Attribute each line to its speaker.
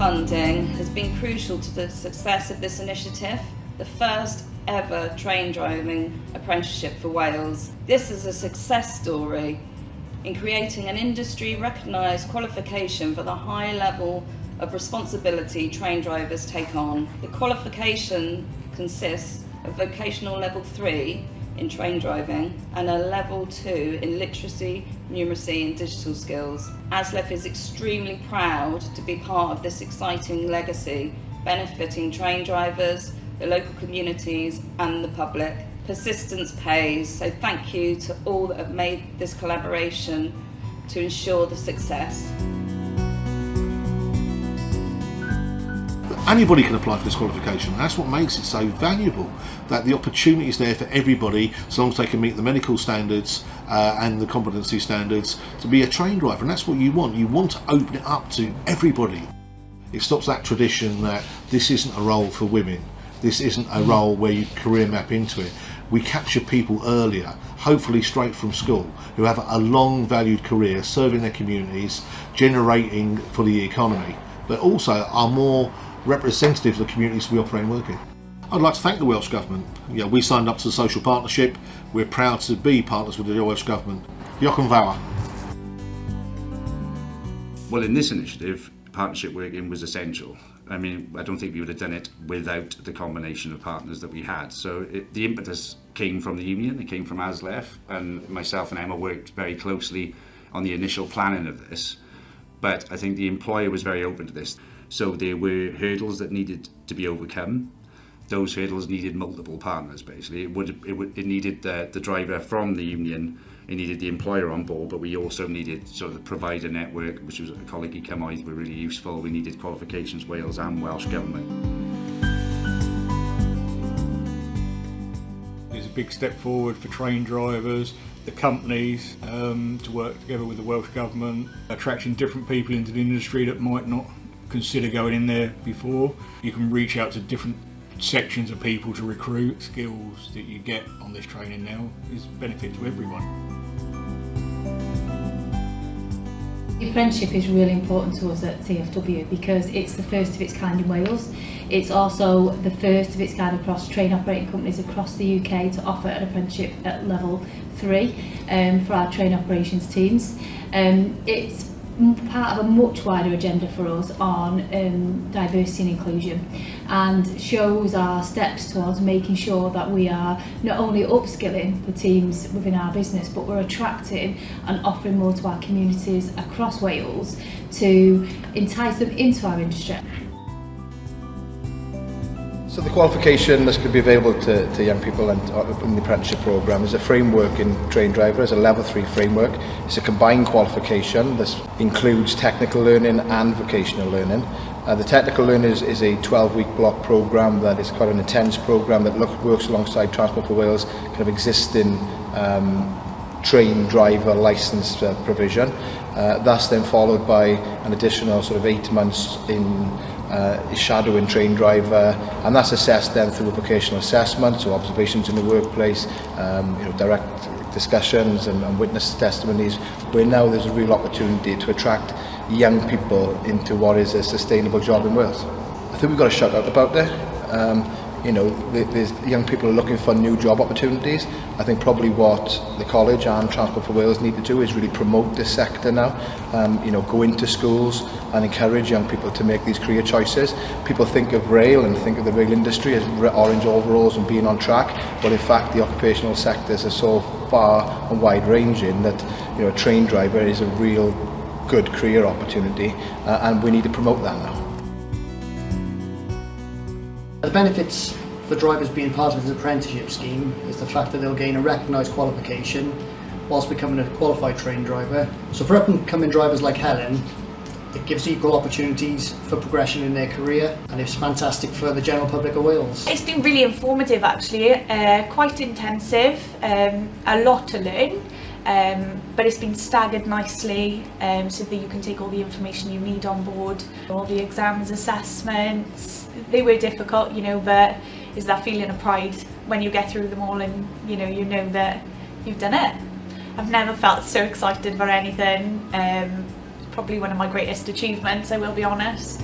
Speaker 1: funding has been crucial to the success of this initiative, the first ever train driving apprenticeship for Wales. This is a success story in creating an industry recognised qualification for the high level of responsibility train drivers take on. The qualification consists of vocational level 3 in train driving and a level 2 in literacy, numeracy and digital skills. ASLEF is extremely proud to be part of this exciting legacy, benefiting train drivers, the local communities and the public. Persistence pays, so thank you to all that have made this collaboration to ensure the success.
Speaker 2: Anybody can apply for this qualification. That's what makes it so valuable, that the opportunity is there for everybody, as long as they can meet the medical standards and the competency standards to be a train driver. And that's what you want. You want to open it up to everybody. It stops that tradition that this isn't a role for women. This isn't a role where you career map into it. We capture people earlier, hopefully straight from school, who have a long valued career serving their communities, generating for the economy, but also are more representative of the communities we operate and work in. I'd like to thank the Welsh Government. We signed up to the social partnership. We're proud to be partners with the Welsh Government. Diolch yn fawr.
Speaker 3: Well, in this initiative, partnership working was essential. I mean, I don't think we would have done it without the combination of partners that we had. So the impetus came from the union, it came from ASLEF, and myself and Emma worked very closely on the initial planning of this. But I think the employer was very open to this. So there were hurdles that needed to be overcome. Those hurdles needed multiple partners, basically. It needed the driver from the union, it needed the employer on board, but we also needed sort of the provider network, which was a colleague who came out, were really useful. We needed Qualifications Wales and Welsh Government.
Speaker 4: It's a big step forward for train drivers, the companies, to work together with the Welsh Government, attracting different people into the industry that might not consider going in there before. You can reach out to different sections of people to recruit. Skills that you get on this training now is a benefit to everyone.
Speaker 5: The apprenticeship is really important to us at TFW because it's the first of its kind in Wales. It's also the first of its kind across train operating companies across the UK to offer an apprenticeship at level 3 for our train operations teams. It's part of a much wider agenda for us on diversity and inclusion, and shows our steps towards making sure that we are not only upskilling the teams within our business, but we're attracting and offering more to our communities across Wales to entice them into our industry.
Speaker 6: So the qualification that's going to be available to young people in the apprenticeship programme is a framework in train driver, it's a level 3 framework. It's a combined qualification that includes technical learning and vocational learning. The technical learning is a 12-week block programme that is quite an intense programme that works alongside Transport for Wales kind of existing train driver licence provision. That's then followed by an additional sort of 8 months in shadowing train driver, and that's assessed then through a vocational assessment, so observations in the workplace, direct discussions and witness testimonies, where now there's a real opportunity to attract young people into what is a sustainable job in Wales. I think we've got to shout out about that. There's young people are looking for new job opportunities. I think probably what the college and Transport for Wales need to do is really promote this sector now. Go into schools and encourage young people to make these career choices. People think of rail and think of the rail industry as orange overalls and being on track, but in fact the occupational sectors are so far and wide ranging that a train driver is a real good career opportunity, and we need to promote that now.
Speaker 7: The benefits for drivers being part of this apprenticeship scheme is the fact that they'll gain a recognised qualification whilst becoming a qualified train driver. So for up-and-coming drivers like Helen, it gives equal opportunities for progression in their career, and it's fantastic for the general public of Wales.
Speaker 8: It's been really informative actually, quite intensive, a lot to learn. But it's been staggered nicely so that you can take all the information you need on board. All the exams, assessments, they were difficult, but is that feeling of pride when you get through them all and you know that you've done it. I've never felt so excited for anything. Probably one of my greatest achievements, I will be honest.